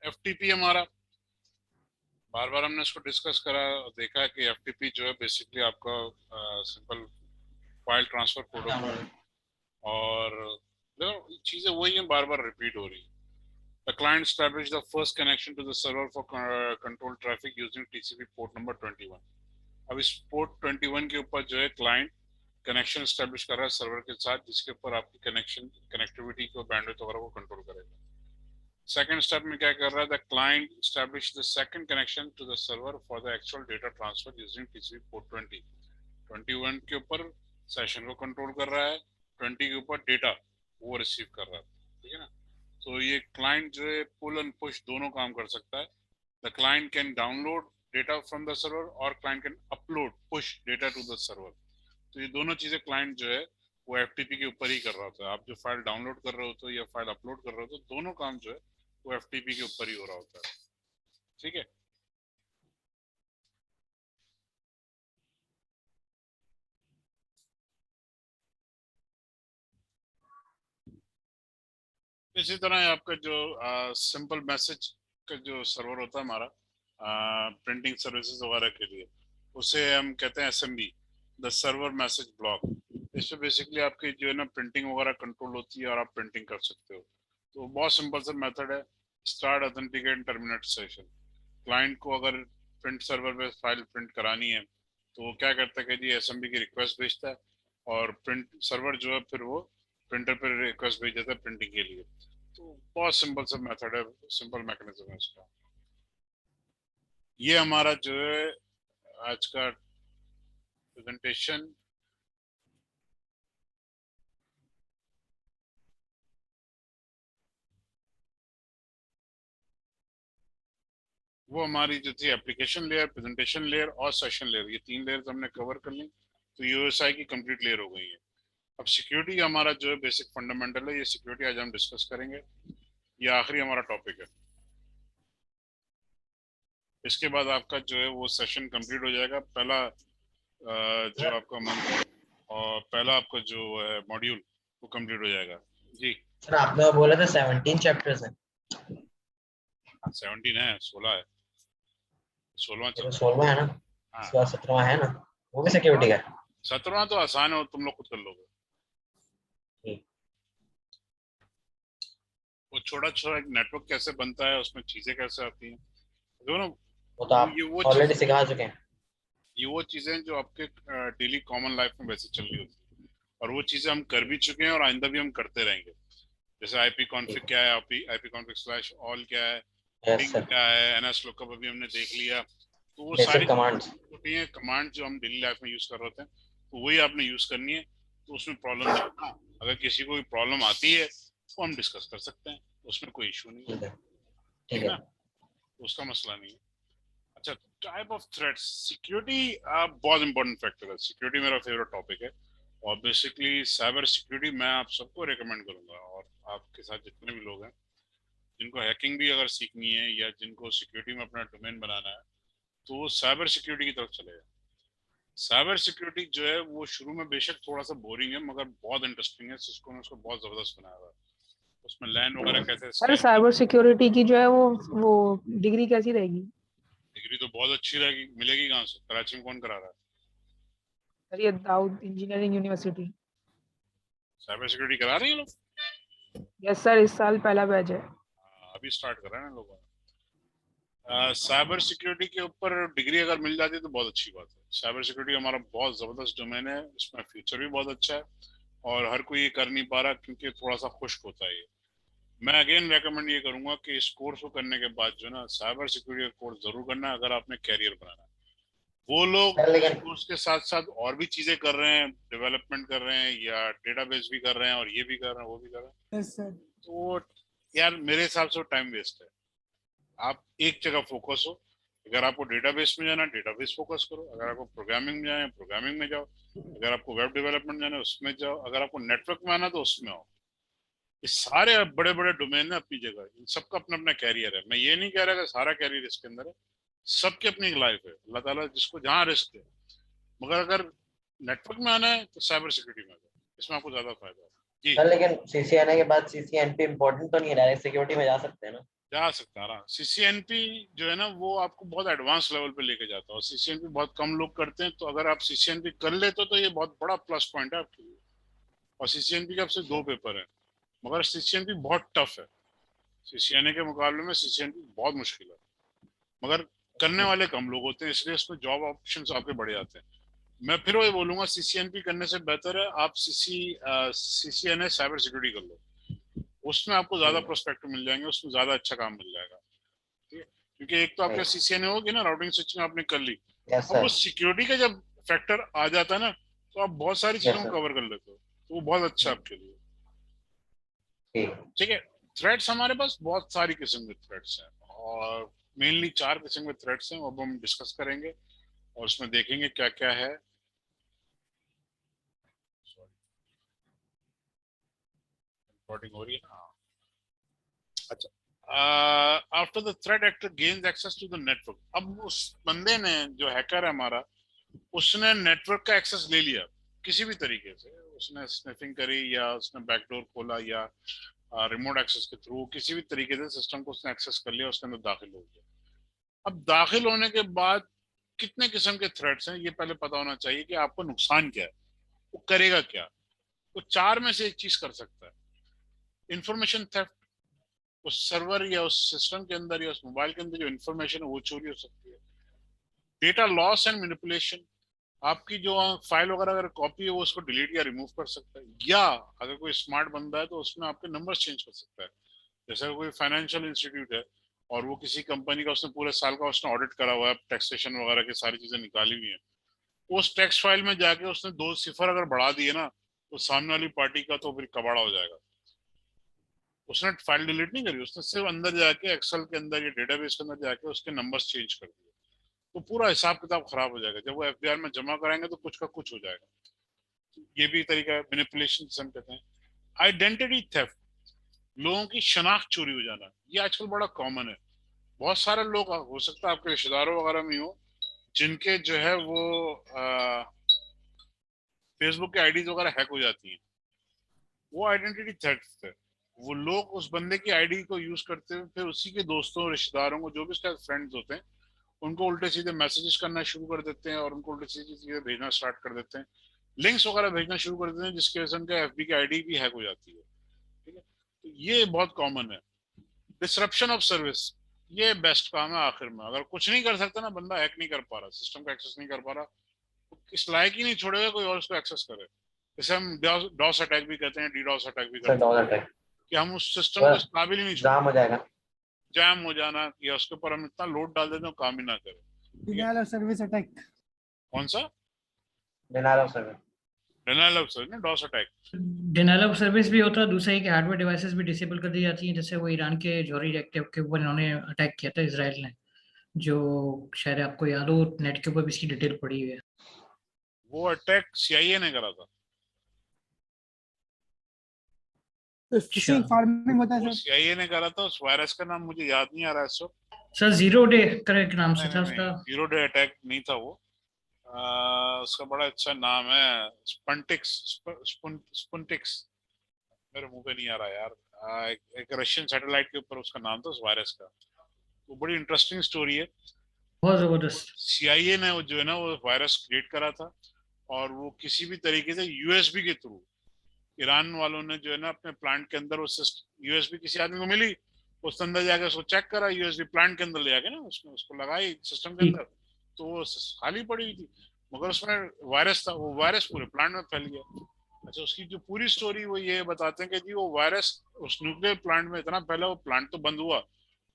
FTP हमारा बार बार हमने इसको डिस्कस करा, देखा है कि एफटीपी जो है बेसिकली आपका सिंपल फाइल ट्रांसफर प्रोटोकॉल, और चीजें वही हैं, बार बार रिपीट हो रही है। The client established the first connection to the server for control traffic using TCP port number 21. अब इस पोर्ट 21 के ऊपर जो है क्लाइंट कनेक्शन एस्टेब्लिश कर रहा है सर्वर के साथ, जिसके ऊपर आपकी कनेक्टिविटी को बैंडविड्थ वगैरह को कंट्रोल करेगा। सेकंड स्टेप में क्या कर रहा है, the client establish the second connection to the server for the actual data transfer using TCP port 21 के ऊपर सेशन को कंट्रोल कर रहा है, 20 के ऊपर डेटा वो रिसीव कर रहा है। ठीक है ना। तो ये क्लाइंट जो है पुल एंड पुश दोनों काम कर सकता है। The client can download data from the server और client can upload push data to the server. तो ये दोनों चीजें क्लाइंट जो है वो एफटीपी के ऊपर ही कर रहा होता है। आप जो फाइल डाउनलोड कर रहे हो तो या फाइल अपलोड कर रहे हो तो दोनों काम जो है वो एफटीपी के ऊपर ही हो रहा होता है। ठीक है। इसी तरह आपका जो सिंपल मैसेज का जो सर्वर होता है हमारा प्रिंटिंग सर्विसेज वगैरह के लिए, उसे हम कहते हैं SMB, the server message block. इसमें बेसिकली आपकी जो है ना प्रिंटिंग वगैरह कंट्रोल होती है और आप प्रिंटिंग कर सकते हो। तो बहुत सिंपल सा मेथड है, start authenticate terminate session. Client को अगर प्रिंट सर्वर पे फाइल प्रिंट करानी है तो वो क्या करता है कि जी एसएमबी की रिक्वेस्ट भेजता है और प्रिंट सर्वर जो है फिर वो प्रिंटर पर रिक्वेस्ट भेज देता है प्रिंटिंग के लिए। तो बहुत सिंपल सा मेथड है, सिंपल मैकेनिज्म है इसका। ये हमारा जो है आज का प्रेजेंटेशन। वो हमारी जो थी एप्लीकेशन लेयर, प्रेजेंटेशन लेयर और सेशन लेयर, ये तीन लेयर हमने कवर कर ली, तो यूएसआई की कंप्लीट लेयर हो गई है। अब सिक्योरिटी हमारा जो है बेसिक फंडामेंटल है, ये सिक्योरिटी आज हम डिस्कस करेंगे, ये आखिरी हमारा टॉपिक है। इसके बाद आपका जो है वो सेशन कंप्लीट हो जाएगा। पहला जो आपका मंथ और पहला आपका जो है मॉड्यूल वो कंप्लीट हो जाएगा। जी सर आपने बोला था 17 चैप्टर्स हैं। 17 है, 16 है, 16वां चल रहा 16वां है ना, है। इसके बाद 17वां है ना, वो भी हाँ सिक्योरिटी का। 17वां तो आसान है, तुम लोग खुद कर लोगे। वो छोटा छोटा एक नेटवर्क कैसे बनता है, उसमें चीजें कैसे आती हैं, जो ना वो तो आप ये वो ऑलरेडी चीज, सिखा चुके हैं। ये वो चीजें जो आपके डेली कॉमन लाइफ में वैसे चल रही होती है, और वो चीजें हम कर भी चुके हैं और आइंदा भी हम करते रहेंगे। जैसे आईपी कॉन्फ़िग क्या है, आईपी कॉन्फ़िग स्लैश ऑल क्या है, यस पिंग सर, क्या है, एनएस लुकअप अभी हमने देख लिया। तो वो सारी बेसिक कमांड्स। छोटी हैं कमांड जो हम डेली लाइफ में यूज कर रहे होते हैं, तो वही आपने यूज करनी है। तो उसमें प्रॉब्लम नहीं है। हाँ, अगर किसी को प्रॉब्लम आती है तो हम डिस्कस कर सकते हैं, उसमें कोई इशू नहीं है। ठीक है, ठीक ठीक है है। ना, तो उसका मसला नहीं है। अच्छा, टाइप ऑफ थ्रेट्स, सिक्योरिटी बहुत इंपॉर्टेंट फैक्टर है। सिक्योरिटी मेरा फेवरेट टॉपिक है, और बेसिकली साइबर सिक्योरिटी मैं आप सबको रेकमेंड करूंगा, और आपके साथ जितने भी लोग हैं जिनको हैकिंग भी अगर सीखनी है या जिनको सिक्योरिटी में अपना डोमेन बनाना है तो वो साइबर सिक्योरिटी की तरफ चले जाए। साइबर सिक्योरिटी जो है वो शुरू में बेशक थोड़ा सा बोरिंग है मगर बहुत इंटरेस्टिंग है। सिस्को ने उसको बहुत जबरदस्त बनाया हुआ है। उसमें लैंड वगैरह कैसे सर स्कैन की, साइबर सिक्योरिटी की जो है वो डिग्री कैसी रहेगी? डिग्री तो बहुत अच्छी रहेगी, मिलेगी कहाँ से, कराची में कौन करा रहा है? सर ये Dawood engineering university. Cyber security करा रही है लोग। यस सर, इस साल पहला बैच है। अभी स्टार्ट कर रहे हैं ना लोगों ने। साइबर सिक्योरिटी के ऊपर डिग्री अगर मिल जाती है तो बहुत अच्छी बात है। साइबर सिक्योरिटी हमारा बहुत जबरदस्त डोमेन है, इसमें फ्यूचर भी बहुत अच्छा है, और हर कोई ये कर नहीं पा रहा क्योंकि थोड़ा सा खुश्क होता है ये। मैं अगेन रेकमेंड ये करूंगा कि इस कोर्स को करने के बाद जो ना साइबर सिक्योरिटी का कोर्स जरूर करना है अगर आपने कैरियर बनाना है। वो लोग सर इस लेकिन कोर्स के साथ साथ और भी चीजें कर रहे हैं, डेवलपमेंट कर रहे हैं या डेटाबेस भी कर रहे हैं और ये भी कर रहे हैं वो भी कर रहे हैं। Yes sir. तो यार मेरे हिसाब से टाइम वेस्ट है। आप एक जगह फोकस हो। अगर आपको डेटाबेस में जाना डेटाबेस फोकस करो, अगर आपको प्रोग्रामिंग में जाना प्रोग्रामिंग में जाओ, अगर आपको वेब डेवलपमेंट जाना है उसमें जाओ, अगर आपको नेटवर्क में आना तो उसमें आओ। ये सारे बड़े बड़े डोमेन है अपनी जगह, इन सबका अपना अपना कैरियर है। मैं ये नहीं कह रहा कि सारा कैरियर इसके अंदर है, सबकी अपनी एक लाइफ है। अल्लाह ताला जिसको जहाँ रिस्क है, मगर अगर नेटवर्क में आना है तो साइबर सिक्योरिटी में आ जाओ, इसमें आपको ज्यादा फायदा है। जी सर लेकिन सीसीएनए के बाद सीसीएनपी इम्पोर्टेंट तो नहीं है, डायरेक्ट सिक्योरिटी में जा सकते हैं ना? जा सकता है। सीसीएनपी जो है ना वो आपको बहुत एडवांस लेवल पे लेके जाता है, और सीसीएनपी बहुत कम लोग करते हैं, तो अगर आप सीसीएनपी कर लेते तो ये बहुत बड़ा प्लस पॉइंट है आपके लिए। और सीसीएनपी के आपसे 2 पेपर है, मगर सीसीएनपी बहुत टफ है। सीसीएनए के मुकाबले में सीसीएनपी बहुत मुश्किल है, मगर करने वाले कम लोग होते हैं, इसलिए उसमें जॉब ऑप्शंस आपके बढ़ जाते हैं। मैं फिर वही बोलूंगा, सीसीएनपी करने से बेहतर है आप सीसीएनए साइबर सिक्योरिटी कर लो, उसमें आपको ज्यादा प्रोस्पेक्ट मिल जाएंगे, उसमें ज्यादा अच्छा काम मिल जाएगा। ठीक है, क्योंकि एक तो आपके सीसीएनए होगी ना, राउटिंग स्विचिंग आपने कर ली, यस अब वो सर। सिक्योरिटी का जब फैक्टर आ जाता है ना, तो आप बहुत सारी यस चीजों को सर। कवर कर लेते हो, तो वो बहुत अच्छा है आपके लिए। ठीक। ठीक है, थ्रेड्स हमारे पास बहुत सारी किस्म के थ्रेड्स हैं, और मेनली 4 किस्म के थ्रेड्स हैं, अब हम डिस्कस करेंगे और उसमें देखेंगे क्या क्या है। रिकॉर्डिंग हो रही है ना? अच्छा, after the threat actor gains access to the network, अब उस बंदे ने, जो हैकर है हमारा, उसने नेटवर्क का एक्सेस ले लिया किसी भी तरीके से, उसने स्निफिंग करी या उसने बैकडोर खोला या रिमोट एक्सेस के थ्रू किसी भी तरीके से सिस्टम को उसने एक्सेस कर लिया, उसके अंदर दाखिल हो गया। अब दाखिल होने के बाद कितने किस्म के थ्रेट्स हैं ये पहले पता होना चाहिए कि आपको नुकसान क्या है, वो करेगा क्या। तो 4 में से एक चीज कर सकता है, इंफॉर्मेशन थेफ्ट, उस सर्वर या उस सिस्टम के अंदर या उस मोबाइल के अंदर जो इन्फॉर्मेशन है वो चोरी हो सकती है। डेटा लॉस एंड मैनिपुलेशन, आपकी जो फाइल वगैरह अगर कॉपी है वो उसको डिलीट या रिमूव कर सकता है, या अगर कोई स्मार्ट बंदा है तो उसमें आपके नंबर्स चेंज कर सकता है। जैसे कोई फाइनेंशियल इंस्टीट्यूट है और वो किसी कंपनी का उसने पूरे साल का उसने ऑडिट करा हुआ है, टैक्सेशन वगैरह की सारी चीजें निकाली हुई है, उस टेक्स्ट फाइल में जाके उसने 2 सिफर अगर बढ़ा दिए ना, तो सामने वाली पार्टी का तो फिर कबाड़ा हो जाएगा। उसने फाइल डिलीट नहीं करी, उसने सिर्फ अंदर जाके एक्सेल के अंदर या डेटाबेस के अंदर जाके उसके नंबर्स चेंज कर दिए, तो पूरा हिसाब किताब खराब हो जाएगा। जब वो एफबीआर में जमा कराएंगे तो कुछ का कुछ हो जाएगा। ये भी तरीका है, मैनिपुलेशन जिसे हम कहते हैं। आइडेंटिटी थेफ्ट, लोगों की शनाख्त चोरी हो जाना, ये आजकल बड़ा कॉमन है। बहुत सारे लोग, हो सकता है आपके रिश्तेदारों वगैरह में हो, जिनके जो है वो फेसबुक के आईडीज वगैरह हैक हो जाती हैं, वो आइडेंटिटी थेफ्ट है। वो लोग उस बंदे की आईडी को यूज करते हुए फिर उसी के दोस्तों रिश्तेदारों को, जो भी उसके फ्रेंड्स होते हैं, उनको उल्टे सीधे मैसेजेस करना शुरू कर देते हैं और उनको उल्टे सीधे चीजें भेजना स्टार्ट कर देते हैं, लिंक्स वगैरह भेजना शुरू कर देते हैं, जिसकी वजह से उनका एफबी की आईडी भी हैक हो जाती है। ठीक है, तो ये बहुत कॉमन है। डिसरप्शन ऑफ सर्विस, ये बेस्ट काम है आखिर में। अगर कुछ नहीं कर सकता ना बंदा, हैक नहीं कर पा रहा, सिस्टम का एक्सेस नहीं कर पा रहा, तो इस लायक ही नहीं छोड़ेगा कोई और उसको एक्सेस करे। जैसे हम डॉस अटैक भी कहते हैं, डीडॉस अटैक भी सर करते डॉलर हैं, टैक कि हम उस सिस्टम को इस काबिल ही नहीं छोड़ते, जाम हो जाएगा। जैम हो जाना, या उसके ऊपर हम इतना लोड डाल देते हैं काम ही ना करे। ठीक है, डिनायल ऑफ सर्विस अटैक। कौन सा? Denial of service. Denial of service ना, DoS attack. Denial of service भी होता है, दूसरा ही कि हार्डवेयर डिवाइसेस भी डिसेबल कर दी जाती हैं, जैसे वो ईरान के जौहरी रिएक्टर के ऊपर इन्होंने अटैक किया था इसराइल ने, जो शायद आपको याद हो, नेट के ऊपर भी इसकी डिटेल पड़ी हुई है। वो अटैक सीआईए ने करा था। फिशिंग फार्मिंग होता वो है सर। सीआईए ने करा था, उस वायरस का नाम मुझे याद नहीं आ रहा है इस वक्त। सर जीरो डे करके नाम से नहीं था नहीं उसका। नहीं, जीरो डे अटैक नहीं था वो। उसका बड़ा अच्छा नाम है, स्पंटिक्स, स्पुंटिक्स, मेरे मुंह पे नहीं आ रहा यार। एक रशियन सैटेलाइट के ऊपर उसका नाम था उस वायरस का। वो बड़ी इंटरेस्टिंग स्टोरी है। बहुत जबरदस्त। सीआईए ने वो जो है ना वो वायरस क्रिएट करा था, और वो किसी भी तरीके से यूएसबी के थ्रू, ईरान वालों ने जो है ना अपने प्लांट के अंदर वो यूएसबी किसी आदमी को मिली, उसके अंदर जाके उसको चेक करा, यूएसबी प्लांट के अंदर ले जाके ना उसमें उसको लगाई सिस्टम के अंदर, तो वो खाली पड़ी हुई थी, मगर उसमें वायरस था, वो वायरस पूरे प्लांट में फैल गया। अच्छा, उसकी जो पूरी स्टोरी वो ये बताते हैं कि जी वो वायरस उस न्यूक्लियर प्लांट में इतना फैला, वो प्लांट तो बंद हुआ,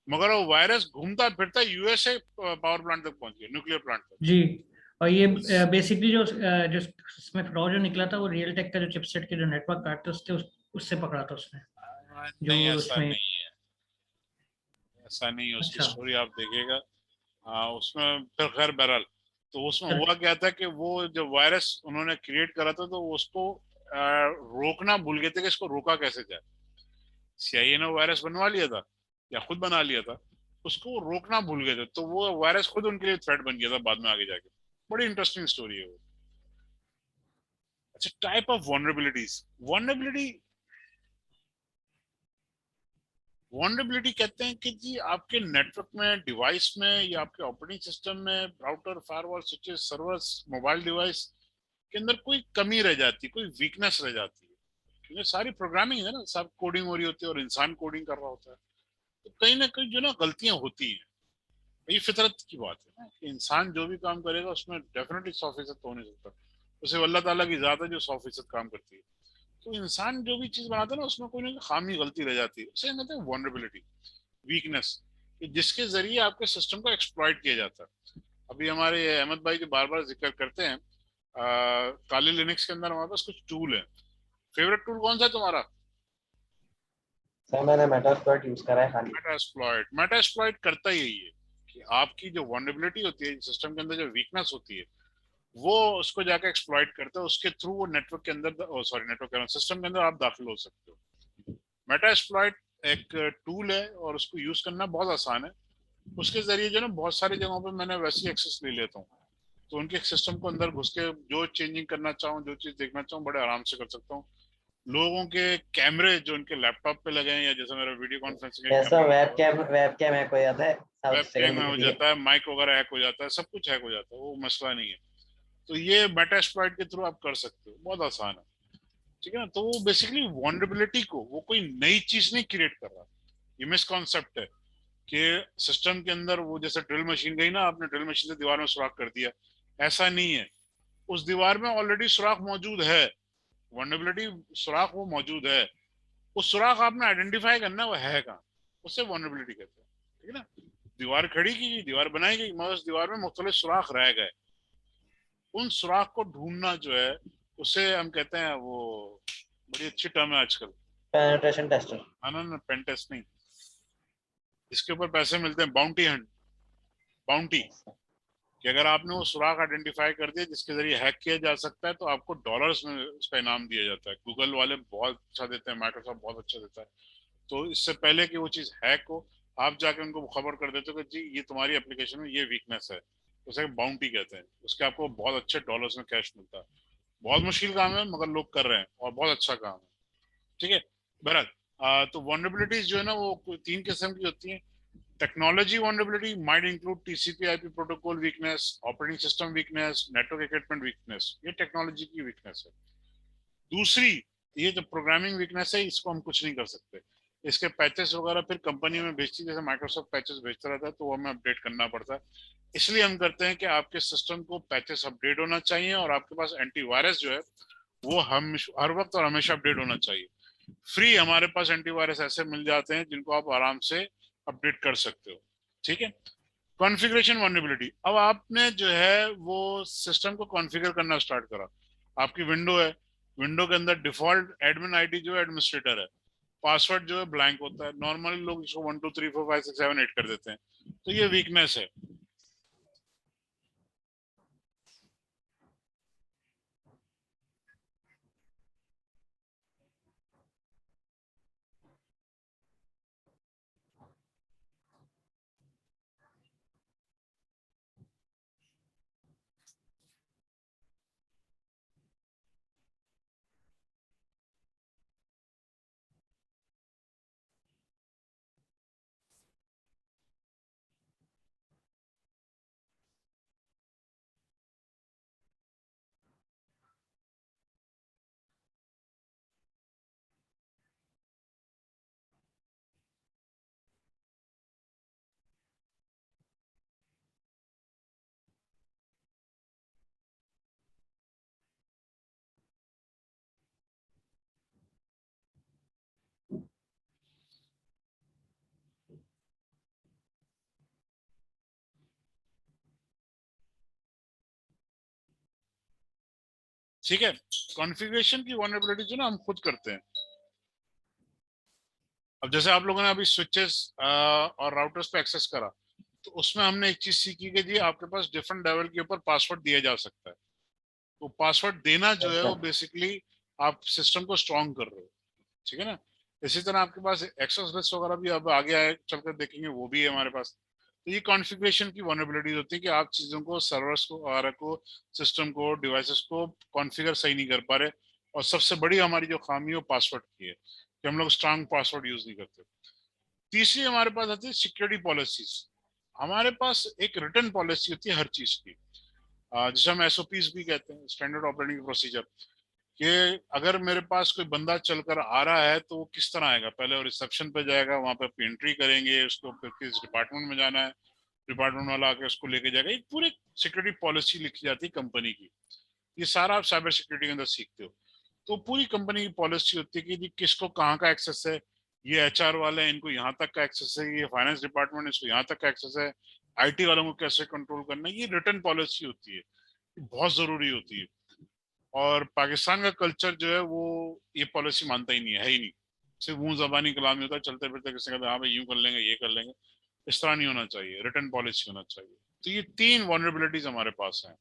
मगर वो वायरस घूमता फिरता यूएसए पावर प्लांट तक पहुंच गया, न्यूक्लियर प्लांट तक। जी, और ये बेसिकली जो इसमें फ्रॉड जो निकला था, वो रियल टेक का जो चिपसेट के जो नेटवर्क कार्ड थे उससे पकड़ा था उसने, जो नहीं ऐसा उसमें। नहीं है, ऐसा नहीं है, उसकी अच्छा स्टोरी आप देखिएगा। उसमें फिर खैर बहरहाल, तो उसमें सर। हुआ क्या था कि वो जब वायरस उन्होंने क्रिएट करा था, तो उसको रोकना भूल गए थे कि इसको रोका कैसे जाए। सीआईए ने वायरस बनवा लिया था या खुद बना लिया था, उसको रोकना भूल गए थे, तो वो वायरस खुद उनके लिए थ्रेट बन गया था बाद में आगे जाके। बड़ी इंटरेस्टिंग स्टोरी है वो। अच्छा, type of vulnerabilities. Vulnerability vulnerability कहते हैं कि जी आपके नेटवर्क में, डिवाइस में, या आपके ऑपरेटिंग सिस्टम में, router, firewall, switches, servers, mobile device के अंदर कोई कमी रह जाती है, कोई वीकनेस रह जाती है। क्योंकि सारी प्रोग्रामिंग है ना, सब कोडिंग हो रही होती है और इंसान कोडिंग कर रहा होता है, तो कहीं ना कहीं जो ना गलतियां होती हैं। ये फितरत की बात है ना कि इंसान जो भी काम करेगा उसमें डेफिनेटली 100% तो हो नहीं सकता। उसे अल्लाह ताला की ज़ात है जो 100% काम करती है। तो इंसान जो भी चीज बनाता है ना उसमें कोई ना कोई खामी, गलती रह जाती है, उसे कहते हैं वनरेबिलिटी, वीकनेस, जिसके जरिए आपके सिस्टम को एक्सप्लॉइट किया जाता है। अभी हमारे अहमद भाई जो बार बार जिक्र करते हैं, काली लिनक्स के अंदर हमारे पास कुछ टूल है। फेवरेट टूल कौन सा है तुम्हारा? सर मैंने मेटास्प्लॉइट यूज करा है खाली। मेटास्प्लॉइट। मेटास्प्लॉइट करता ही यही है कि आपकी जो वनरेबिलिटी होती है सिस्टम के अंदर, जो वीकनेस होती है, वो उसको जाकर एक्सप्लॉइट करता है। उसके थ्रू वो नेटवर्क के अंदर, सॉरी नेटवर्क के अंदर, सिस्टम के अंदर आप दाखिल हो सकते हो। मेटास्प्लॉइट एक टूल है और उसको यूज करना बहुत आसान है। उसके जरिए जो ना बहुत सारी जगहों पे मैंने वैसी एक्सेस ले लेता हूँ, तो उनके सिस्टम को अंदर घुस के जो चेंजिंग करना चाहूँ, जो चीज देखना चाहूँ, बड़े आराम से कर सकता हूँ। लोगों के कैमरे जो उनके लैपटॉप पे लगे हैं, या जैसे मेरा वीडियो कॉन्फ्रेंसिंग का ऐसा कैमरा लगा हुआ वेब कैम हैक हो जाता है, है, सब वेब सेकंड कैम में हो दिखती है। जाता है, माइक वगैरह हैक हो जाता है, सब कुछ हैक हो जाता है, वो मसला नहीं है। तो ये मेटास्प्लॉइट के थ्रू आप कर सकते हो, बहुत आसान है। ठीक है ना। तो वो बेसिकली वनरेबिलिटी को, वो कोई नई चीज नहीं क्रिएट कर रहा। ये मिसकॉन्सेप्ट है कि सिस्टम के अंदर वो जैसे ड्रिल मशीन गई ना, आपने ड्रिल मशीन से दीवार में सुराख कर दिया, ऐसा नहीं है। उस दीवार में ऑलरेडी सुराख मौजूद है, वनरेबिलिटी सुराख वो मौजूद है। उस सुराख आपने आइडेंटिफाई करना, वो है कहाँ, उससे वनरेबिलिटी कहते हैं। ठीक है ना। दीवार खड़ी की, दीवार बनाई गई, मगर उस दीवार में मुख्तलिफ सुराख रह गए। उन सुराख को ढूंढना जो है, उसे हम कहते हैं, वो बड़ी अच्छी टर्म है आजकल, पेनिट्रेशन टेस्टर। ना पेन टेस्ट नहीं, इसके ऊपर पैसे मिलते हैं, बाउंटी हंट, बाउंटी। कि अगर आपने वो सुराख आइडेंटिफाई कर दिया जिसके जरिए हैक किया जा सकता है, तो आपको डॉलर्स में उसका इनाम दिया जाता है। गूगल वाले बहुत अच्छा देते हैं, माइक्रोसॉफ्ट बहुत अच्छा देता है। तो इससे पहले कि वो चीज हैक हो, आप जाके उनको खबर कर देते हो कि जी ये तुम्हारी एप्लीकेशन में ये वीकनेस है, उसे बाउंटी कहते हैं। उसके आपको बहुत अच्छे डॉलर्स में कैश मिलता है। बहुत मुश्किल काम है मगर लोग कर रहे हैं और बहुत अच्छा काम है। ठीक है। बहरहाल, तो वनरेबिलिटीज जो है ना वो तीन किस्म की होती हैं। Technology vulnerability might include TCP IP protocol weakness, operating system weakness, network equipment weakness, ये टेक्नोलॉजी की वीकनेस है। दूसरी, ये जो प्रोग्रामिंग वीकनेस है, इसको हम कुछ नहीं कर सकते। इसके पैचेस वगैरह फिर कंपनी में भेजती है, जैसे माइक्रोसॉफ्ट पैचेस भेजता रहता है, तो वो हमें अपडेट करना पड़ता है। इसलिए हम करते हैं कि आपके सिस्टम को पैचेस अपडेट होना चाहिए, और आपके पास एंटीवायरस जो है वो हम हर वक्त और हमेशा अपडेट होना चाहिए। फ्री हमारे पास एंटीवायरस ऐसे मिल जाते हैं जिनको आप आराम से अपडेट कर सकते हो। ठीक है। कॉन्फ़िगरेशन वनरेबिलिटी, अब आपने जो है वो सिस्टम को कॉन्फ़िगर करना स्टार्ट करा। आपकी विंडो है, विंडो के अंदर डिफॉल्ट एडमिन आईडी जो है एडमिनिस्ट्रेटर है, पासवर्ड जो है ब्लैंक होता है। नॉर्मली लोग इसको 1 2 3 4 5 6 7 8 कर देते हैं, तो ये वीकनेस है। ठीक है। कॉन्फ़िगरेशन की वनरेबिलिटी जो ना हम खुद करते हैं। अब जैसे आप लोगों ने अभी स्विचेस और राउटर्स पे एक्सेस करा, तो उसमें हमने एक चीज सीखी कि जी आपके पास डिफरेंट लेवल के ऊपर पासवर्ड दिया जा सकता है। तो पासवर्ड देना जो है वो बेसिकली आप सिस्टम को स्ट्रॉन्ग कर रहे हो। ठीक है ना। इसी तरह आपके पास एक्सेस लिस्ट वगैरह भी अब आगे आए चलकर देखेंगे, वो भी है हमारे पास। तो ये कॉन्फ़िगरेशन की वनरेबिलिटीज होती है कि आप चीजों को, सर्वर्स को, और को, सिस्टम को, डिवाइसेस को कॉन्फ़िगर सही नहीं कर पा रहे। और सबसे बड़ी हमारी जो खामी है वो पासवर्ड की है कि हम लोग स्ट्रांग पासवर्ड यूज नहीं करते। तीसरी हमारे पास आती है सिक्योरिटी पॉलिसीज। हमारे पास एक रिटर्न पॉलिसी होती है हर चीज की, जिसे हम एसओपीज भी कहते हैं, स्टैंडर्ड ऑपरेटिंग प्रोसीजर, कि अगर मेरे पास कोई बंदा चलकर आ रहा है तो वो किस तरह आएगा। पहले वो रिसेप्शन पे जाएगा, वहां पे एंट्री करेंगे, उसको फिर किस डिपार्टमेंट में जाना है, डिपार्टमेंट वाला आके उसको लेके जाएगा। एक पूरी सिक्योरिटी पॉलिसी लिखी जाती है कंपनी की। ये सारा आप साइबर सिक्योरिटी के अंदर सीखते हो। तो पूरी कंपनी की पॉलिसी होती है कि जी किसको कहाँ का एक्सेस है, ये एचआर वाले हैं इनको यहाँ तक का एक्सेस है, ये फाइनेंस डिपार्टमेंट इसको यहाँ तक का एक्सेस है, आईटी वालों को कैसे कंट्रोल करना है। ये रिटर्न पॉलिसी होती है, बहुत जरूरी होती है। और पाकिस्तान का कल्चर जो है वो ये पॉलिसी मानता ही नहीं है ही नहीं। सिर्फ मुंह जबानी कलाम होता है, चलते फिरते किसी कहते हैं हाँ भाई यूं कर लेंगे ये कर लेंगे। इस तरह नहीं होना चाहिए, रिटर्न पॉलिसी होना चाहिए। तो ये 3 वनरेबिलिटीज हमारे पास हैं।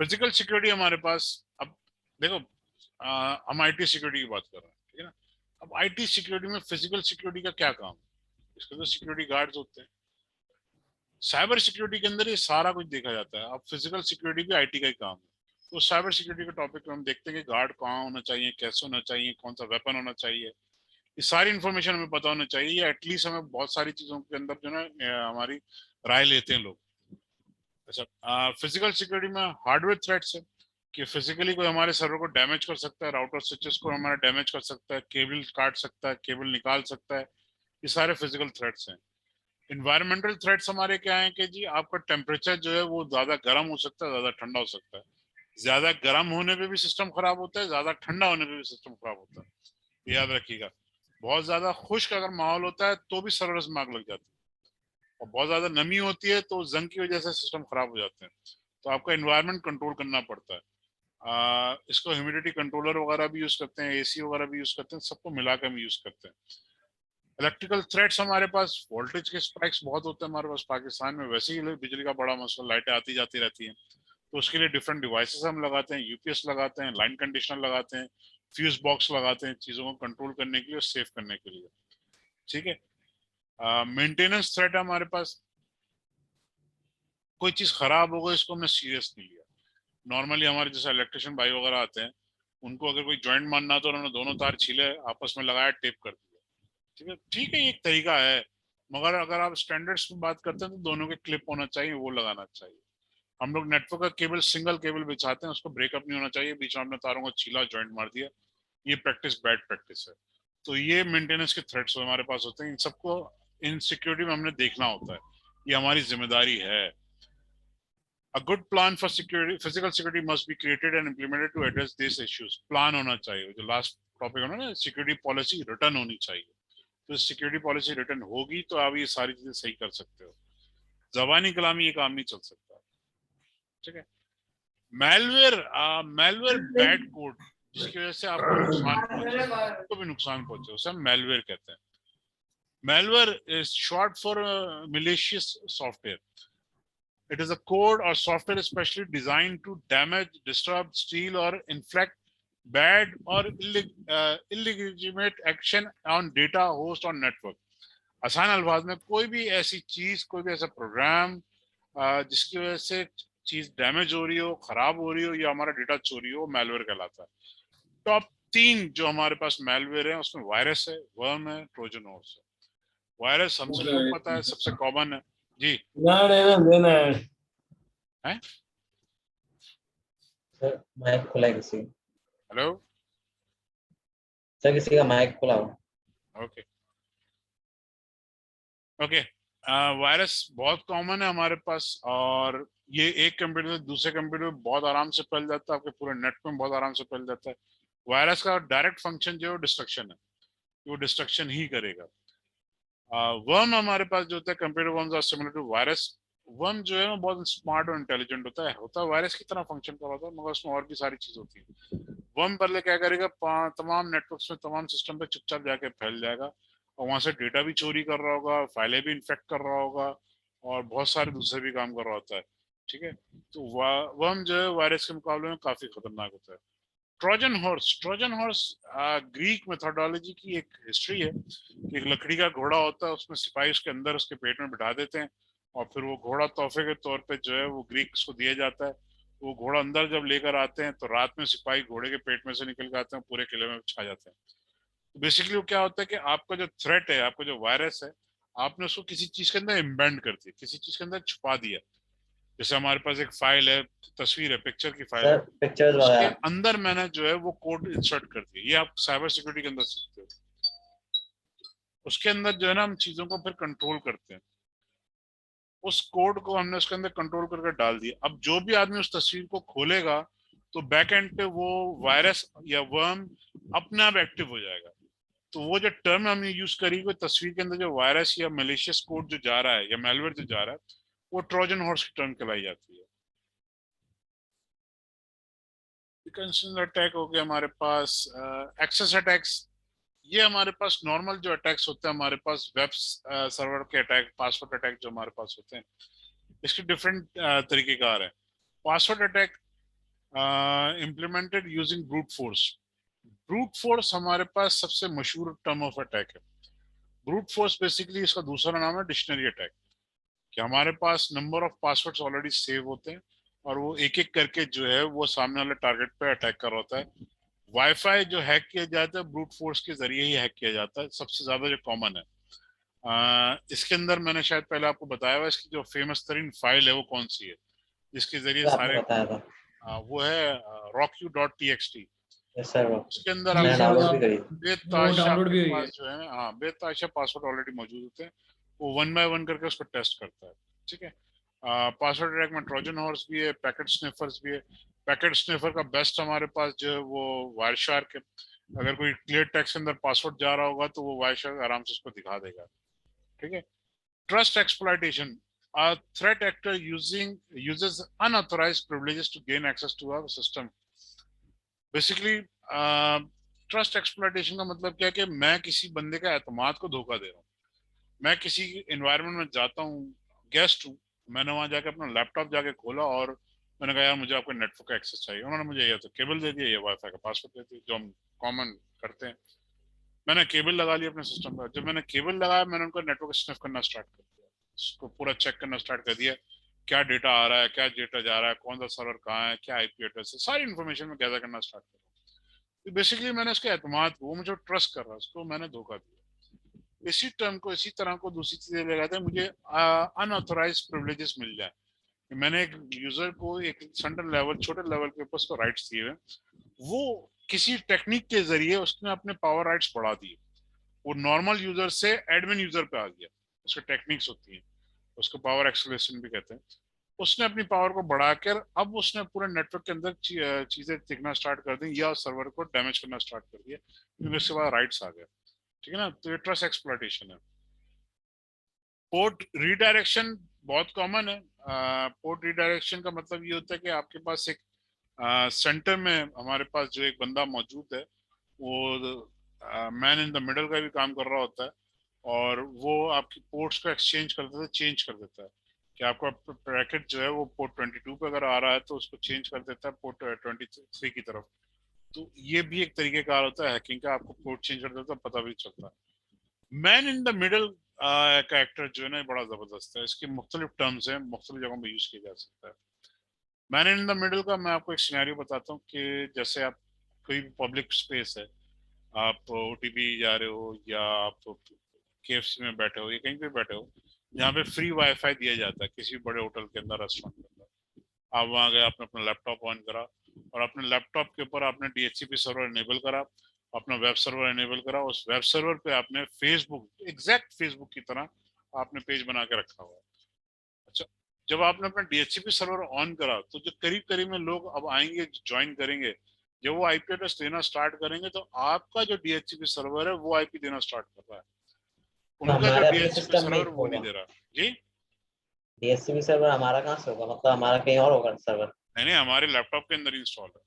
फिजिकल सिक्योरिटी हमारे पास, अब देखो हम आईटी सिक्योरिटी की बात कर रहे हैं, ठीक है ना। अब आईटी सिक्योरिटी में फिजिकल सिक्योरिटी का क्या काम है, इसके तो सिक्योरिटी गार्ड्स होते हैं। साइबर सिक्योरिटी के अंदर ये सारा कुछ देखा जाता है। अब फिजिकल सिक्योरिटी भी आईटी का ही काम है। तो साइबर सिक्योरिटी के टॉपिक में हम देखते हैं कि गार्ड कहाँ होना चाहिए, कैसे होना चाहिए, कौन सा वेपन होना चाहिए, ये सारी इन्फॉर्मेशन हमें पता होना चाहिए, या एटलीस्ट हमें बहुत सारी चीजों के अंदर जो ना हमारी राय लेते हैं लोग। अच्छा, फिजिकल सिक्योरिटी में हार्डवेयर थ्रेट्स है कि फिजिकली कोई हमारे सर्वर को डैमेज कर सकता है, राउटर स्विचेस को हमारा डैमेज कर सकता है, केबल काट सकता है, केबल निकाल सकता है। ये सारे फिजिकल थ्रेट्स हैं। इन्वायरमेंटल थ्रेट्स हमारे क्या है कि जी आपका टेम्परेचर जो है वो ज्यादा गर्म हो सकता है, ज्यादा ठंडा हो सकता है। ज्यादा गर्म होने पे भी सिस्टम खराब होता है, ज्यादा ठंडा होने पे भी सिस्टम खराब होता है, ये याद रखिएगा। बहुत ज्यादा खुश्क अगर माहौल होता है तो भी सर्वर्स में आग लग जाती है, और बहुत ज्यादा नमी होती है तो जंग की वजह से सिस्टम खराब हो जाते हैं। तो आपका इन्वायरमेंट कंट्रोल करना पड़ता है। इसको ह्यूमिडिटी कंट्रोलर वगैरह भी यूज करते हैं, एसी वगैरह भी यूज करते हैं, सबको मिलाकर हम यूज करते हैं। इलेक्ट्रिकल थ्रेड्स हमारे पास, वोल्टेज के स्पाइक्स बहुत होते हैं हमारे पास। पाकिस्तान में वैसे ही बिजली का बड़ा मसला, लाइटें आती जाती रहती हैं, तो उसके लिए डिफरेंट डिवाइसेस हम लगाते हैं, यूपीएस लगाते हैं, लाइन कंडीशनर लगाते हैं, फ्यूज बॉक्स लगाते हैं, चीजों को कंट्रोल करने के लिए और सेव करने के लिए। ठीक है। मेंटेनेंस थ्रेड हमारे पास, कोई चीज खराब हो गई इसको हमने सीरियस नहीं लिया। नॉर्मली हमारे जैसे इलेक्ट्रिशियन भाई वगैरह आते हैं, उनको अगर कोई जॉइंट मारना तो उन्होंने दोनों तार छीले, आपस में लगाया, टेप कर दिया। ठीक है, ठीक है, ये एक तरीका है। मगर अगर आप स्टैंडर्ड्स में बात करते हैं तो दोनों के क्लिप होना चाहिए, वो लगाना चाहिए। हम लोग नेटवर्क का केबल सिंगल केबल बिछाते हैं, उसको ब्रेकअप नहीं होना चाहिए, बीच में हमने तारों को छीला, जॉइंट मार दिया, ये प्रैक्टिस बैड प्रैक्टिस है। तो ये मेंटेनेंस के थ्रेड्स हमारे पास होते हैं, इन सबको इन सिक्योरिटी में हमने देखना होता है, ये हमारी जिम्मेदारी है। A good plan for security, physical security must be created and implemented to address these issues. Plan होना चाहिए, जो लास्ट टॉपिक होना ना, सिक्योरिटी पॉलिसी रिटर्न होनी चाहिए। तो सिक्योरिटी पॉलिसी रिटर्न होगी तो आप ये सारी चीजें सही कर सकते हो। जबानी कलामी ये काम नहीं चल सकता। ठीक है। मैलवेयर, मैलवेयर बैड कोड जिसकी वजह से आपको नुकसान पहुंचे, आपको भी नुकसान पहुंचे, उसे हम मैलवेयर कहते हैं। Malware is short for malicious software. It is a code or software especially designed to damage, disturb, steal, or inflict bad or illegitimate action on data, host, or network. आसान अल्फाज में कोई भी ऐसी चीज, कोई भी ऐसा प्रोग्राम जिसकी वजह से चीज डैमेज हो रही हो, खराब हो रही हो, या हमारा डेटा चोरी हो, मैलवेयर कहलाता है। टॉप 3 जो हमारे पास मैलवेयर है उसमें वायरस है, वर्म है, ट्रोजन हॉर्स है। वायरस हम सबको पता है, सबसे कॉमन है जी। है सर माइक खुला है किसी, हेलो, सर किसी का माइक खुला हो। Okay okay. वायरस बहुत कॉमन है हमारे पास, और ये एक कंप्यूटर से दूसरे कंप्यूटर में बहुत आराम से फैल जाता है, आपके पूरे नेट में बहुत आराम से फैल जाता है। वायरस का डायरेक्ट फंक्शन जो है डिस्ट्रक्शन है, वो डिस्ट्रक्शन ही करेगा। वर्म हमारे पास जो होता है, computer worms are similar to virus. Worm जो है वो बहुत स्मार्ट और इंटेलिजेंट होता है वायरस की तरह फंक्शन कर रहा है, मगर उसमें और भी सारी चीज होती है। वर्म पहले क्या करेगा, तमाम नेटवर्क्स में, तमाम सिस्टम पे चुपचाप जाके फैल जाएगा, और वहां से डेटा भी चोरी कर रहा होगा, फाइलें भी इन्फेक्ट कर रहा होगा, और बहुत सारे दूसरे भी काम कर रहा होता है। ठीक है। तो वर्म जो है वायरस के मुकाबले में काफी खतरनाक होता है। Trojan horse, Trojan horse Greek methodology की एक हिस्ट्री है कि एक लकड़ी का घोड़ा होता है, उसमें सिपाही उसके अंदर उसके पेट में बिठा देते हैं, और फिर वो घोड़ा तोहफे के तौर पे जो है वो ग्रीक्स को दिया जाता है, वो घोड़ा अंदर जब लेकर आते हैं तो रात में सिपाही घोड़े के पेट में से निकल के आते हैं, पूरे किले में छा जाते हैं। तो बेसिकली वो क्या होता है कि आपका जो थ्रेट है, आपका जो वायरस है, आपने उसको किसी चीज के अंदर इम्बेंड कर दिया, किसी चीज के अंदर छुपा दिया। जैसे हमारे पास एक फाइल है, तस्वीर है, पिक्चर की फाइल है, सर पिक्चर्स उसके वगैरह। अंदर मैंने जो है वो कोड इंसर्ट कर दिया। ये आप साइबर सिक्योरिटी के अंदर सीखते हो। उसके अंदर जो है ना हम चीजों को फिर कंट्रोल करते हैं। उस कोड को हमने उसके अंदर कंट्रोल करके डाल दिया। अब जो भी आदमी उस तस्वीर को खोलेगा तो बैक एंड पे वो वायरस या वर्म अपने आप एक्टिव हो जाएगा। तो वो जो टर्म हमने यूज करी, कोई तस्वीर के अंदर जो वायरस या मेलिशियस कोड जो जा रहा है या मेलवेयर जो जा रहा है, वो ट्रोजन हॉर्स की टर्म कहलाई जाती है। अटैक हो गया हमारे पास, एक्सेस अटैक्स। ये हमारे पास नॉर्मल जो अटैक्स होते हैं, हमारे पास वेब सर्वर के अटैक, पासवर्ड अटैक जो हमारे पास होते हैं, इसके डिफरेंट तरीके कार है। Password attack implemented using brute force. Brute force हमारे पास सबसे मशहूर टर्म ऑफ अटैक है। ब्रूट फोर्स बेसिकली इसका दूसरा नाम है डिक्शनरी अटैक, कि हमारे पास number of passwords already save होते हैं और वो एक एक करके जो है वो सामने वाले टारगेट पे अटैक कर रहा होता है। वाईफाई जो हैक किया जाता है ब्रूट फोर्स के जरिए ही हैक किया जाता है, सबसे ज्यादा जो कॉमन है। इसके अंदर मैंने शायद पहले आपको बताया हुआ, इसकी जो फेमस तरीन फाइल है वो कौन सी है, जिसके जरिए जो आपने सारे बताया था। वो है rockyou.txt। यस सर, वो उसके अंदर जी मैंने आपके सर, पास डाउनलोड भी करी। वो बेताशा डाउनलोड आपके भी हुई है। पास जो है, हाँ, बेताशा पासवर्ड ऑलरेडी मौजूद होते हैं। वो वन बाय वन करके उसको टेस्ट करता है। ठीक है। पासवर्ड अटैक में ट्रोजन हॉर्स भी है, पैकेट स्निफर्स भी है। पैकेट स्निफर का बेस्ट हमारे पास जो है वो वायरशार्क है। अगर कोई क्लियर टेक्स्ट के अंदर पासवर्ड जा रहा होगा तो वो वायरशार्क आराम से उसको दिखा देगा। ठीक है। Trust exploitation. A threat actor uses unauthorized privileges to gain access to our system. Basically trust exploitation का मतलब क्या है कि मैं किसी बंदे का एतमाद को धोखा दे रहा हूँ। मैं किसी एनवायरनमेंट में जाता हूँ, गेस्ट हूँ, मैंने वहां जाके अपना लैपटॉप जाके खोला और मैंने कहा यार मुझे आपका नेटवर्क का एक्सेस चाहिए। उन्होंने मुझे ये तो केबल दे दिया, ये वाईफाई का पासवर्ड दे दिया, जो हम कॉमन करते हैं। मैंने केबल लगा लिया अपने सिस्टम पर। जब मैंने केबल लगाया मैंने उनका नेटवर्क स्निफ करना स्टार्ट कर दिया, उसको पूरा चेक करना स्टार्ट कर दिया, क्या डेटा आ रहा है, क्या डेटा जा रहा है, कौन सा सर्वर कहाँ है, क्या आईपी एड्रेस है, सारी इन्फॉर्मेशन में गैदर करना स्टार्ट कर दिया। तो बेसिकली मैंने उसके एतमाद को, वो मुझे ट्रस्ट कर रहा है, उसको मैंने धोखा दिया। इसी टर्म को, इसी तरह को दूसरी चीजें लगाते हैं, मुझे अनऑथोराइज प्रिविलेजेस मिल जाए। मैंने एक यूजर को एक सेंट्रल लेवल, छोटे लेवल के ऊपर उसको राइट्स दिए हुए, वो किसी टेक्निक के जरिए उसने अपने पावर राइट्स बढ़ा दिए। वो नॉर्मल यूजर से एडमिन यूजर पे आ गया। उसकी टेक्निक्स होती हैं, उसको पावर एक्सेलरेशन भी कहते हैं। उसने अपनी पावर को बढ़ाकर अब उसने पूरे नेटवर्क के अंदर चीजें दिखना स्टार्ट कर दी या सर्वर को डैमेज करना स्टार्ट कर दिया, क्योंकि उसके बाद राइट्स आ गए। ठीक है ना। तो ये ट्रस्ट एक्सप्लॉइटेशन है। पोर्ट रीडायरेक्शन बहुत कॉमन है। पोर्ट रीडायरेक्शन का मतलब ये होता है कि आपके पास एक सेंटर में हमारे पास जो एक बंदा मौजूद है, वो मैन इन द मिडल का भी काम कर रहा होता है, और वो आपकी पोर्ट्स को एक्सचेंज कर देता है, चेंज कर देता है। कि आपका पैकेट जो है वो पोर्ट 22 पे अगर आ रहा है तो उसको चेंज कर देता है पोर्ट 23 की तरफ। तो ये भी एक तरीके का होता है हैकिंग का, आपको पोर्ट चेंज कर देता है, पता भी चलता है। मैन इन द मिडल का एक्टर जो है ना बड़ा जबरदस्त है। इसके मुख्तलिफ टर्म्स हैं, मुख्तलिफ जगहों पर यूज किया जा सकता है। मैन इन द मिडल का मैं आपको एक सिनेरियो बताता हूँ कि जैसे आप कोई पब्लिक स्पेस है, आप ओटीपी जा रहे हो या आप केएफसी में बैठे हो या कहीं पे बैठे हो जहाँ पे फ्री वाईफाई दिया जाता है, किसी बड़े होटल के अंदर, रेस्टोरेंट के अंदर। आप वहाँ गए, आपने अपना लैपटॉप ऑन करा और अपने लैपटॉप के ऊपर आपने डीएचसीपी सर्वर इनेबल करा, अपना वेब सर्वर इनेबल करा। उस वेब सर्वर पे आपने फेसबुक, एग्जैक्ट फेसबुक की तरह आपने पेज बना के रखा हुआ है। अच्छा, जब आपने अपना डीएचसीपी सर्वर ऑन करा तो जो करीब करीब में लोग अब आएंगे, ज्वाइन करेंगे, जब वो आईपी एड्रेस देना स्टार्ट करेंगे तो आपका जो डीएचसीपी सर्वर है वो आईपी देना स्टार्ट कर रहा है, तो उनका जो हमारे अपने डीएचसीपी सिस्टम में सर्वर वो नहीं होगा। दे रहा। जी डीएचसीपी सर्वर हमारा कहाँ से होगा, मतलब हमारा कहीं और होगा सर्वर? नहीं नहीं, हमारे लैपटॉप के अंदर इंस्टॉल है,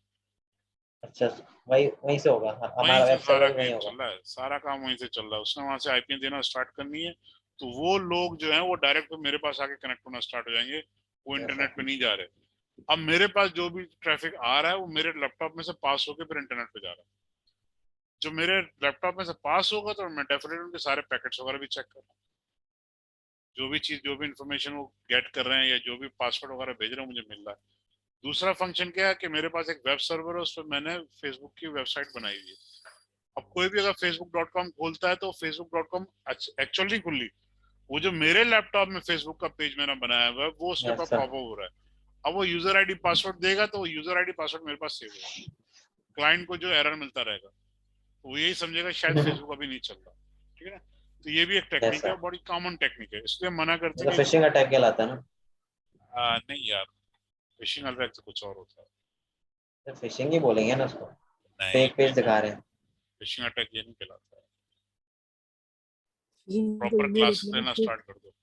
अच्छा, वही वहीं से होगा, वहीं हमारा से वेब सारा सर्वर भी वहीं गेम होगा। चल रहा है, सारा काम वहीं से चल रहा है। उसने वहां से आईपी देना स्टार्ट करनी है तो वो लोग जो है वो डायरेक्ट मेरे पास आके कनेक्ट होना स्टार्ट हो जाएंगे, वो ऐसा। इंटरनेट पे नहीं जा रहे। अब मेरे पास जो भी ट्रैफिक आ रहा है वो मेरे लैपटॉप में से पास होकर फिर इंटरनेट पे जा रहा है। जो मेरे लैपटॉप में से पास होगा तो मैं डेफिनेटली उनके सारे पैकेट्स वगैरह भी चेक कर रहा हूँ। जो भी चीज, जो भी इंफॉर्मेशन वो गेट कर रहे हैं या जो भी पासवर्ड वगैरह भेज रहे हैं मुझे मिल रहा है। दूसरा फंक्शन क्या है कि मेरे पास एक वेब सर्वर है, उस पर मैंने फेसबुक की वेबसाइट बनाई हुई है। अब कोई भी अगर facebook.com खोलता है तो facebook.com एक्चुअली नहीं खुली, वो जो मेरे लैपटॉप में फेसबुक का पेज मैंने बनाया हुआ है वो उसके पास यस सर। पॉपअप हो रहा है। अब वो यूजर आईडी पासवर्ड देगा तो वो यूजर आईडी पासवर्ड मेरे पास सेव है, क्लाइंट को जो एरर मिलता रहेगा तो वो यही समझेगा शायद फेसबुक अभी नहीं चल रहा। ठीक है ना, तो ये भी एक यस टेक्निक है, सर, बड़ी कॉमन टेक्निक है, इसलिए मना करते मतलब हैं कि फिशिंग अटैक कहलाता है ना। नहीं यार, फिशिंग अटैक तो कुछ और होता सर फिशिंग ही बोलेंगे ना उसको, है। नहीं फेक पेज नहीं, दिखा रहे हैं। फिशिंग अटैक ये नहीं कहलाता है। फिशिंग प्रॉपर ईमेल क्लास मतलब लेना फिर स्टार्ट कर दो।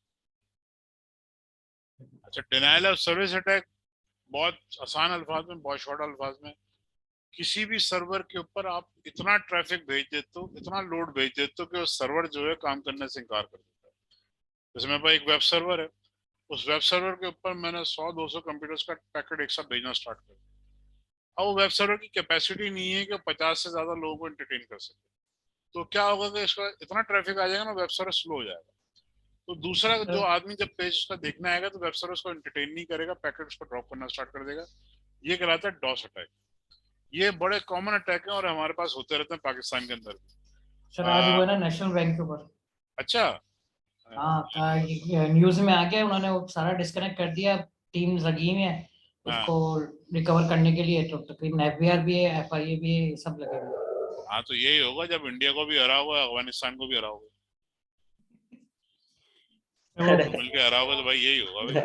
अच्छा, डिनाइल ऑफ सर्विस अटैक बहुत आसान अल्फाज में, बहुत शॉर्ट अल्फाज में, किसी भी सर्वर के ऊपर आप इतना ट्रैफिक भेज देते हो, इतना लोड भेज देते हो कि वो सर्वर जो है काम करने से इनकार कर देता है। जैसे मेरे पास एक वेब सर्वर है, उस वेब सर्वर के ऊपर मैंने 100-200 कंप्यूटर्स का पैकेट एक साथ भेजना स्टार्ट कर दिया। अब वो वेब सर्वर की कैपेसिटी नहीं है कि 50 से ज्यादा लोगों को एंटरटेन कर सके, तो क्या होगा कि इसका इतना ट्रैफिक आ जाएगा ना, वेब सर्वर स्लो हो जाएगा। तो दूसरा जो आदमी जब पेज उसका देखने आएगा तो वेब सर्वर उसको एंटरटेन नहीं करेगा, पैकेट उसको ड्रॉप करना स्टार्ट कर देगा। ये कहलाता है डॉस अटैक। ये बड़े कॉमन अटैक हैं और हमारे पास होते रहते हैं पाकिस्तान के अंदर भी। सर आज हुआ ना नेशनल बैंक के ऊपर। अच्छा। हाँ न्यूज में आ गया, उन्होंने वो सारा डिस्कनेक्ट कर दिया, टीम्स लगी हुई है हाँ उसको रिकवर करने के लिए, तो तकरीबन एफबीआर भी है, एफआईए भी है, सब लगे हुए हाँ, तो यही होगा जब इंडिया को भी हरा होगा, अफगानिस्तान को भी हरा होगा, हैं। सबको मिलके हरा होगा, तो भाई यही होगा भाई।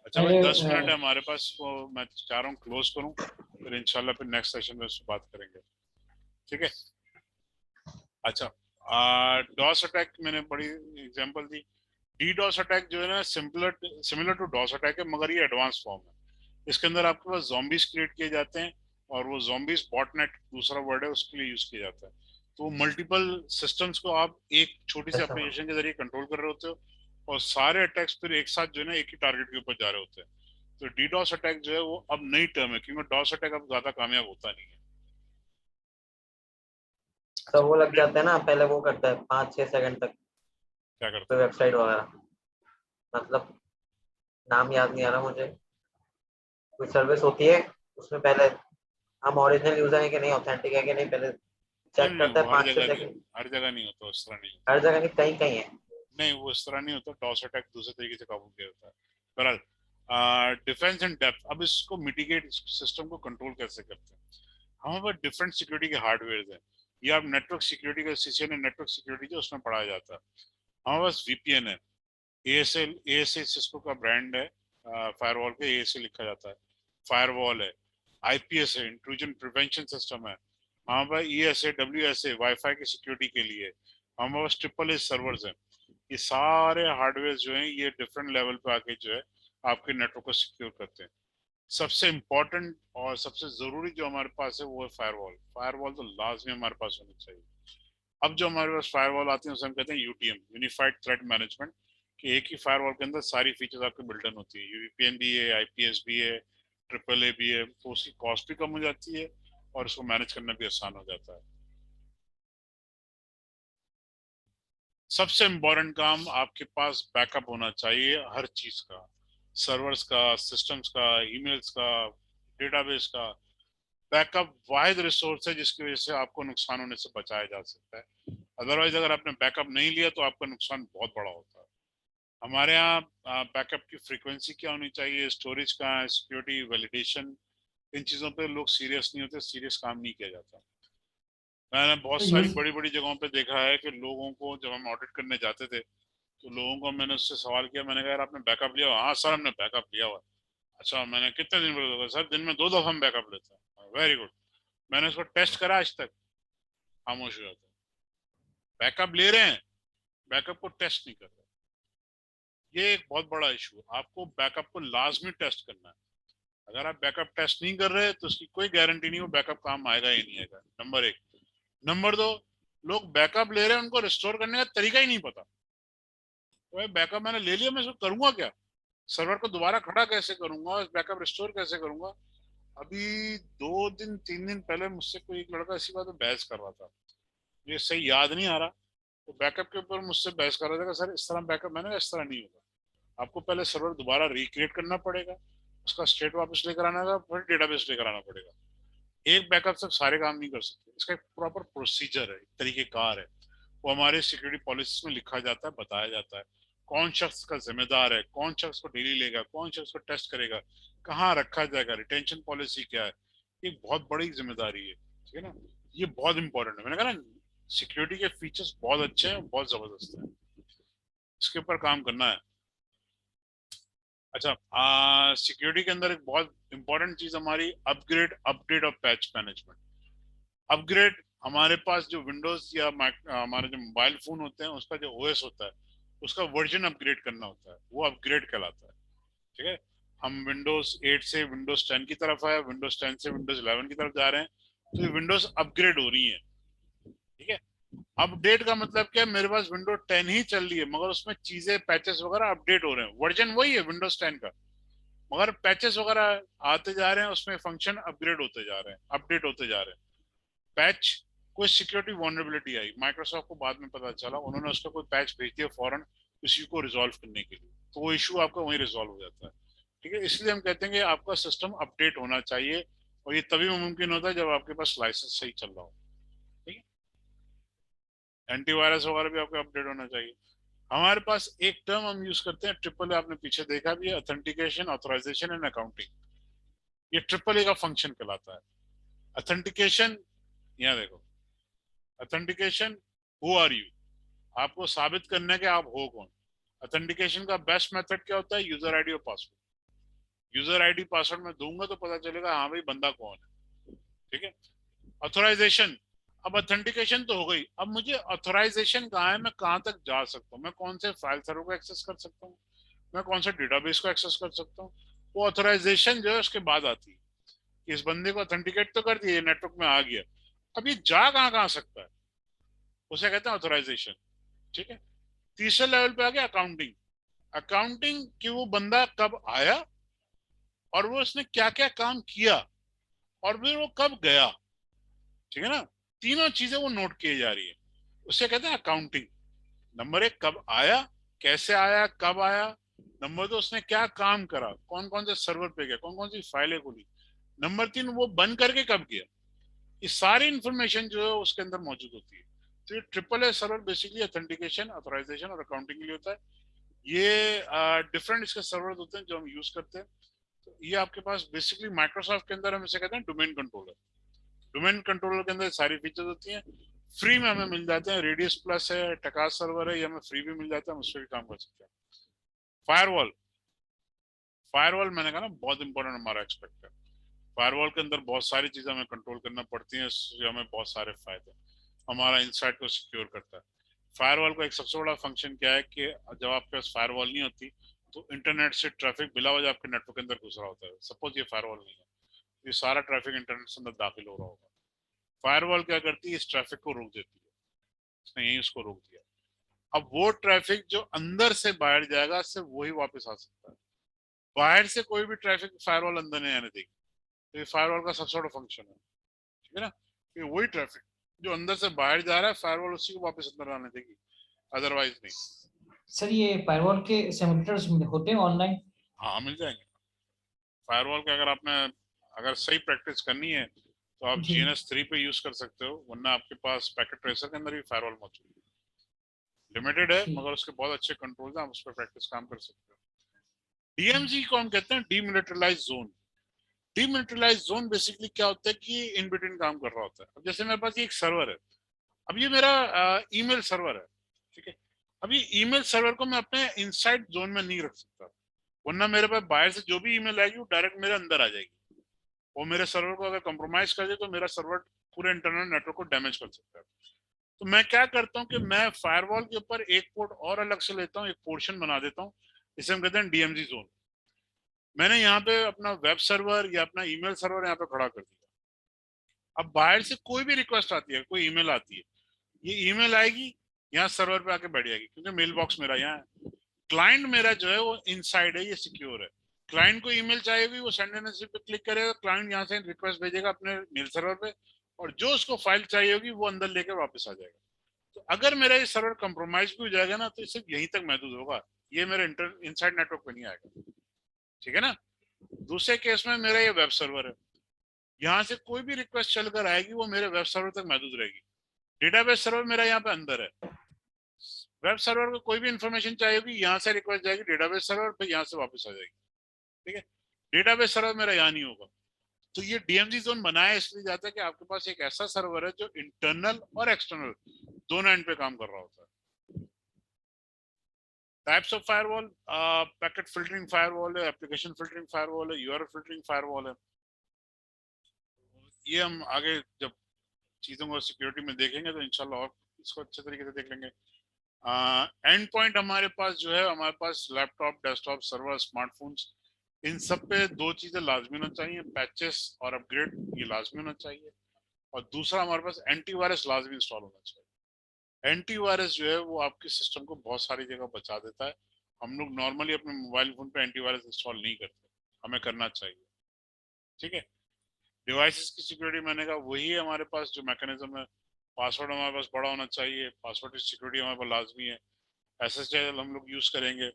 अच्छा भाई, अरे 10 मिनट है हमारे पास, तो मैं चाह रहा हूँ क्लोज करूँ, फिर इंशाल्लाह फिर नेक्स्ट सेशन में उससे बात करेंगे। ठीक है। अच्छा, डॉस अटैक मैंने बड़ी एग्जांपल दी। डीडॉस अटैक जो है ना, similar similar to DoS attack है, मगर ये एडवांस फॉर्म है। इसके अंदर आपके पास zombies क्रिएट किए जाते हैं, और वो zombies बॉटनेट दूसरा वर्ड है उसके लिए यूज किया जाता है। तो मल्टीपल सिस्टम्स को आप एक छोटी सी ऐसा। एप्लीकेशन के जरिए कंट्रोल कर रहे होते हो, और सारे अटैक्स फिर एक साथ जो है ना एक ही टारगेट के ऊपर जा रहे होते हैं। तो डीडॉस अटैक जो है वो अब नई टर्म है, क्योंकि डॉस अटैक अब ज्यादा कामयाब होता नहीं है। तो अच्छा, वो लग जाता है ना, पहले वो करता है 5-6 सेकंड तक क्या करता कोई है? वेबसाइट वगैरह, मतलब नाम याद नहीं आ रहा मुझे। कोई सर्विस होती है, उसमें पहले हम ओरिजिनल यूजर है कि नहीं, ऑथेंटिक है कि नहीं, पहले नहीं चेक नहीं, करता है वो हर पाँच छह जगह नहीं, सेकंड हर जगह नहीं होता, इस तरह नहीं हर होता। जगह नहीं, कहीं कहीं है। नहीं, वो इस तरह नहीं होता, डॉस अटैक दूसरे तरीके से काबू किया जाता है। बहरहाल, डिफेंस एंड डेप्थ, अब इसको मिटिगेट, सिस्टम को कंट्रोल कैसे करते हैं? हमारे पास डिफरेंट सिक्योरिटी के हार्डवेयर हैं। ये आप नेटवर्क सिक्योरिटी का सीसीएनए नेटवर्क सिक्योरिटी जो उसमें पढ़ाया जाता है। हमारे पास वीपीएन है, एएसएल, एएसए सिस्को का ब्रांड है, फायरवॉल पे एएसए लिखा जाता है। फायरवॉल है, आईपीएस है, इंट्रूजन प्रिवेंशन सिस्टम है। हमारे पास ईएसए, डब्ल्यूएसए वाईफाई की सिक्योरिटी के लिए। हमारे पास ट्रिपल ए सर्वर्स हैं। ये सारे हार्डवेयर जो हैं ये डिफरेंट लेवल पे आके जो है आपके नेटवर्क को सिक्योर करते हैं। सबसे इम्पोर्टेंट और सबसे जरूरी जो हमारे पास है वो है फायरवॉल। फायरवॉल तो लाजमी हमारे पास होनी चाहिए। अब जो हमारे पास फायरवॉल आती है उसे हम कहते हैं यूटीएम, यूनिफाइड थ्रेट मैनेजमेंट, कि एक ही फायरवॉल के अंदर सारी फीचर्स आपके बिल्ट इन होती है। यूवीपीएन भी है, आईपीएस भी है, ट्रिपल ए भी है, तो उसकी कॉस्ट भी कम हो जाती है और उसको मैनेज करना भी आसान हो जाता है। सबसे इम्पोर्टेंट काम, आपके पास बैकअप होना चाहिए हर चीज का, सर्वर्स का, सिस्टम्स का, ईमेल्स का, डेटाबेस का। बैकअप वाहिद रिसोर्स है जिसकी वजह से आपको नुकसान होने से बचाया जा सकता है। अदरवाइज अगर आपने बैकअप नहीं लिया तो आपका नुकसान बहुत बड़ा होता है। हमारे यहाँ बैकअप की फ्रीक्वेंसी क्या होनी चाहिए, स्टोरेज का, सिक्योरिटी, वैलिडेशन, इन चीज़ों पे लोग सीरियस नहीं होते, सीरियस काम नहीं किया जाता। मैंने बहुत तो सारी यूज बड़ी बड़ी जगहों पे देखा है कि लोगों को, जब हम ऑडिट करने जाते थे तो लोगों को मैंने उससे सवाल किया, मैंने कहा यार आपने बैकअप लिया हुआ? हाँ सर हमने बैकअप लिया हुआ। अच्छा, मैंने कितने दिन बोला? सर दिन में 2 दफा हम बैकअप लेते हैं। Very good. मैंने उसको टेस्ट करा, आज तक खामोश हो जाता है। बैकअप ले रहे हैं, बैकअप को टेस्ट नहीं कर रहे। ये एक बहुत बड़ा इशू है, आपको बैकअप को लाजमी टेस्ट करना है। अगर आप बैकअप टेस्ट नहीं कर रहे तो उसकी कोई गारंटी नहीं हो बैकअप काम आएगा ही नहीं आएगा, नंबर एक। नंबर दो, लोग बैकअप ले रहे हैं, उनको रिस्टोर करने का तरीका ही नहीं पता। तो भाई बैकअप मैंने ले लिया, मैं इसको करूंगा क्या? सर्वर को दोबारा खड़ा कैसे करूंगा, बैकअप रिस्टोर कैसे करूंगा? अभी 2 दिन 3 दिन पहले मुझसे कोई एक लड़का इसी बात पे बहस कर रहा था, मुझे सही याद नहीं आ रहा। तो बैकअप के ऊपर मुझसे बहस कर रहा था कि सर इस तरह बैकअप, मैंने कहा इस तरह नहीं होगा, आपको पहले सर्वर दोबारा रिक्रिएट करना पड़ेगा, उसका स्टेट वापस लेकर आना होगा, फिर डेटाबेस लेकर आना पड़ेगा। एक बैकअप से सारे काम नहीं कर सकते, इसका एक प्रॉपर प्रोसीजर है, एक तरीकेकार है, वो हमारे सिक्योरिटी पॉलिसीज में लिखा जाता है, बताया जाता है कौन शख्स का जिम्मेदार है, कौन शख्स को डेली लेगा, कौन शख्स को टेस्ट करेगा, कहाँ रखा जाएगा, रिटेंशन पॉलिसी क्या है। ये बहुत बड़ी जिम्मेदारी है, ठीक है ना। ये बहुत इंपॉर्टेंट है। मैंने कहा ना, सिक्योरिटी के फीचर्स बहुत अच्छे हैं, बहुत जबरदस्त है, इसके ऊपर काम करना है। अच्छा, सिक्योरिटी के अंदर एक बहुत इंपॉर्टेंट चीज हमारी अपग्रेड, अपडेट और पैच मैनेजमेंट। अपग्रेड, हमारे पास जो विंडोज या हमारे जो मोबाइल फोन होते हैं उसका जो ओएस होता है उसका वर्जन अपग्रेड करना होता है, वो अपग्रेड कहलाता है, ठीक है। हम विंडोज 8 से विंडोज 10 की तरफ आए, विंडोज 10 से विंडोज 11 की तरफ जा रहे हैं, तो ये विंडोज अपग्रेड हो रही है, ठीक है। अपडेट का मतलब क्या है, मेरे पास विंडोज 10 ही चल रही है मगर उसमें चीजें पैचेस वगैरह अपडेट हो रहे हैं, वर्जन वही है विंडोज 10 का, मगर पैचेस वगैरह आते जा रहे हैं, उसमें फंक्शन अपग्रेड होते जा रहे हैं, अपडेट होते जा रहे हैं। पैच, कोई सिक्योरिटी वनरेबिलिटी आई, माइक्रोसॉफ्ट को बाद में पता चला, उन्होंने उसका कोई पैच भेज दिया फौरन इश्यू को रिजॉल्व करने के लिए, तो वो इश्यू आपका वहीं रिजॉल्व हो जाता है, ठीक है। इसलिए हम कहते हैं कि आपका सिस्टम अपडेट होना चाहिए, और ये तभी मुमकिन होता है जब आपके पास लाइसेंस सही चल रहा हो, ठीक है। एंटीवायरस वगैरह भी आपका अपडेट होना चाहिए। हमारे पास एक टर्म हम यूज करते हैं ट्रिपल ए, आपने पीछे देखा भी है, ऑथेंटिकेशन, ऑथराइजेशन एंड अकाउंटिंग। ये ट्रिपल ए का फंक्शन कहलाता है। ऑथेंटिकेशन, यहाँ देखो, ऑथेंटिकेशन, हु आर यू, आपको साबित करना है कि आप हो कौन। ऑथेंटिकेशन का बेस्ट मेथड क्या होता है, यूजर आईडी और पासवर्ड। यूजर आईडी पासवर्ड मैं दूंगा तो पता चलेगा हाँ भाई बंदा कौन है, ठीक है। ऑथराइजेशन, अब ऑथेंटिकेशन तो हो गई, अब मुझे ऑथराइजेशन कहाँ है, मैं कहाँ तक जा सकता हूँ, मैं कौन से फाइल सर्वर को एक्सेस कर सकता हूँ, मैं कौन से डेटाबेस को एक्सेस कर सकता हूँ। वो ऑथराइजेशन जो है उसके बाद आती है, इस बंदे को ऑथेंटिकेट तो कर दिया, नेटवर्क में आ गया, अब ये जा कहाँ सकता है, उसे कहते हैं ऑथराइजेशन, ठीक है। तीसरे लेवल पे आ गया अकाउंटिंग। अकाउंटिंग कि वो बंदा कब आया और वो उसने क्या क्या काम किया और फिर वो कब गया, ठीक है ना। तीनों चीजें वो नोट की जा रही है, उसे कहते हैं अकाउंटिंग। नंबर एक, कब आया, कैसे आया, कब आया। नंबर दो, उसने क्या काम करा, कौन कौन से सर्वर पे गया, कौन कौन सी फाइलें खोली। नंबर तीन, वो बंद करके कब गया। ये सारी इंफॉर्मेशन जो है उसके अंदर मौजूद होती है। तो ये triple A server basically authentication, authorization और अकाउंटिंग के लिए होता है। ये डिफरेंट इसके सर्वर होते हैं जो हम यूज करते हैं। तो ये आपके पास बेसिकली माइक्रोसॉफ्ट के अंदर हम इसे कहते हैं डोमेन कंट्रोलर। डोमेन कंट्रोलर के अंदर सारी फीचर्स होती हैं, फ्री में हमें मिल जाते हैं। रेडियस प्लस है, टकास सर्वर है, ये हमें फ्री भी मिल जाता है, हम उस पर भी काम कर सकते हैं। फायरवॉल, फायरवॉल मैंने कहा ना बहुत इंपॉर्टेंट हमारा एक्सपेक्ट है। फायरवॉल के अंदर बहुत सारी चीजें हमें कंट्रोल करना पड़ती हैं, इससे हमें बहुत सारे फायदे, हमारा इनसाइट को सिक्योर करता है। फायरवॉल का एक सबसे बड़ा फंक्शन क्या है कि जब आपके पास फायरवॉल नहीं होती तो इंटरनेट से ट्रैफिक बिला वजह आपके नेटवर्क के अंदर घुस रहा होता है। सपोज ये फायरवॉल नहीं है, ये सारा ट्रैफिक इंटरनेट से अंदर दाखिल हो रहा होगा। फायरवॉल क्या करती है, इस ट्रैफिक को रोक देती है, इसने यही उसको रोक दिया। अब वो ट्रैफिक जो अंदर से बाहर जाएगा सिर्फ वही वापस आ सकता है, बाहर से कोई भी ट्रैफिक फायरवॉल अंदर नहीं आने देगी। तो ये फायरवॉल का सबसे बड़ा फंक्शन है, ठीक है ना। ये वही ट्रैफिक जो अंदर से बाहर जा रहा है फायरवॉल उसी को वापस अंदर आने देगी, अदरवाइज नहीं। सर ये फायरवॉल के सिमुलेटर्स होते हैं ऑनलाइन? हाँ मिल जाएंगे। फायरवॉल का अगर आपने अगर सही प्रैक्टिस करनी है तो आप जी GNS3 पे यूज कर सकते हो, वरना आपके पास पैकेट ट्रेसर के अंदर भी फायरवॉल मौजूद है। लिमिटेड है ठीक। मगर उसके बहुत अच्छे कंट्रोल हैं, आप उस पर प्रैक्टिस काम कर सकते हो। DMZ को हम कहते हैं demilitarise zone. Demilitarise zone basically क्या होता है कि इन बिटवीन काम कर रहा होता है। अब जैसे मेरे पास ये एक सर्वर है, अब ये मेरा ईमेल सर्वर है, ठीक है। अब ये ईमेल सर्वर को मैं अपने इनसाइड जोन में नहीं रख सकता, वरना मेरे पास बाहर से जो भी ईमेल आएगी वो डायरेक्ट मेरे अंदर आ जाएगी। वो मेरे सर्वर को अगर कॉम्प्रोमाइज कर दे तो मेरा सर्वर पूरे इंटरनेट नेटवर्क को डैमेज कर सकता है। तो मैं क्या करता हूँ कि मैं फायरवॉल के ऊपर एक पोर्ट और अलग से लेता हूँ, एक पोर्शन बना देता हूँ, इसे हम कहते हैं DMZ जोन। मैंने यहाँ पे अपना वेब सर्वर या अपना ईमेल सर्वर यहाँ पे खड़ा कर दिया। अब बाहर से कोई भी रिक्वेस्ट आती है, कोई ईमेल आती है, ये ईमेल आएगी यहाँ सर्वर पे आके बैठ जाएगी, क्योंकि मेल बॉक्स मेरा यहाँ है। क्लाइंट मेरा जो है वो इनसाइड है, ये सिक्योर है। क्लाइंट को ईमेल चाहिए, वो सेंड एंड रिसीव पे क्लिक करेगा, क्लाइंट यहाँ से रिक्वेस्ट भेजेगा अपने मेल सर्वर पे, और जो उसको फाइल चाहिए होगी वो अंदर लेकर वापस आ जाएगा। तो अगर मेरा ये सर्वर कंप्रोमाइज भी हो जाएगा ना तो सिर्फ यहीं तक महदूद होगा, ये मेरे इनसाइड नेटवर्क पे नहीं आएगा, ठीक है ना। दूसरे केस में मेरा ये वेब सर्वर है, यहाँ से कोई भी रिक्वेस्ट चलकर आएगी वो मेरे वेब सर्वर तक महदूद रहेगी। डेटाबेस सर्वर मेरा यहाँ पे अंदर है, वेब सर्वर को कोई भी इंफॉर्मेशन चाहिए होगी यहाँ से रिक्वेस्ट जाएगी डेटाबेस सर्वर, फिर यहाँ से वापस आ जाएगी। ठीक है, डेटाबेस सर्वर मेरा यहाँ नहीं होगा। तो ये डीएमजी जोन बनाया इसलिए जाता है कि आपके पास एक ऐसा सर्वर है जो इंटरनल और एक्सटर्नल दोनों एंड पे काम कर रहा होता है। Types of firewall, packet filtering firewall है, एप्लीकेशन फिल्टरिंग फायरवॉल है, यूआरएल फिल्टरिंग फायरवॉल है। ये हम आगे जब चीजों को सिक्योरिटी में देखेंगे तो इंशाल्लाह और इसको अच्छे तरीके से देख लेंगे। एंड पॉइंट हमारे पास जो है, हमारे पास लैपटॉप, डेस्कटॉप, सर्वर, स्मार्टफोन्स, इन सब पे दो चीजें लाजमी होना चाहिए, पैचेस और अपग्रेड, ये लाजमी होना चाहिए। और दूसरा हमारे पास एंटीवायरस लाजमी इंस्टॉल होना चाहिए। एंटीवायरस जो है वो आपके सिस्टम को बहुत सारी जगह बचा देता है। हम लोग नॉर्मली अपने मोबाइल फोन पे एंटीवायरस इंस्टॉल नहीं करते, हमें करना चाहिए। ठीक है, डिवाइसेस की सिक्योरिटी मैंने कहा वही है हमारे पास जो मैकेनिज्म है। पासवर्ड हमारे पास बड़ा होना चाहिए, पासवर्ड की सिक्योरिटी हमारे पास लाजमी है। एसएसएल हम लोग यूज करेंगे।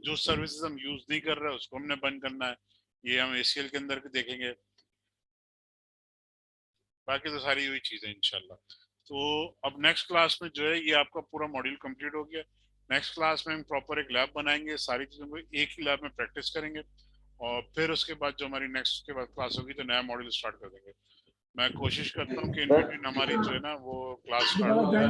जो सर्विसेज हम यूज नहीं कर रहे उसको हमने बंद करना है, ये हम एसीएल के अंदर देखेंगे। बाकी तो सारी हुई चीजें इंशाल्लाह। तो अब नेक्स्ट क्लास में जो है ये आपका पूरा मॉड्यूल कंप्लीट हो गया। नेक्स्ट क्लास में हम प्रॉपर एक लैब बनाएंगे, सारी चीजों को एक ही लैब में प्रैक्टिस करेंगे, और फिर उसके बाद जो हमारी नेक्स्ट के बाद क्लास होगी तो नया मॉड्यूल स्टार्ट कर देंगे। मैं कोशिश करता हूँ कि इन बिटवीन हमारी जो है ना वो क्लास स्टार्ट हो जाए।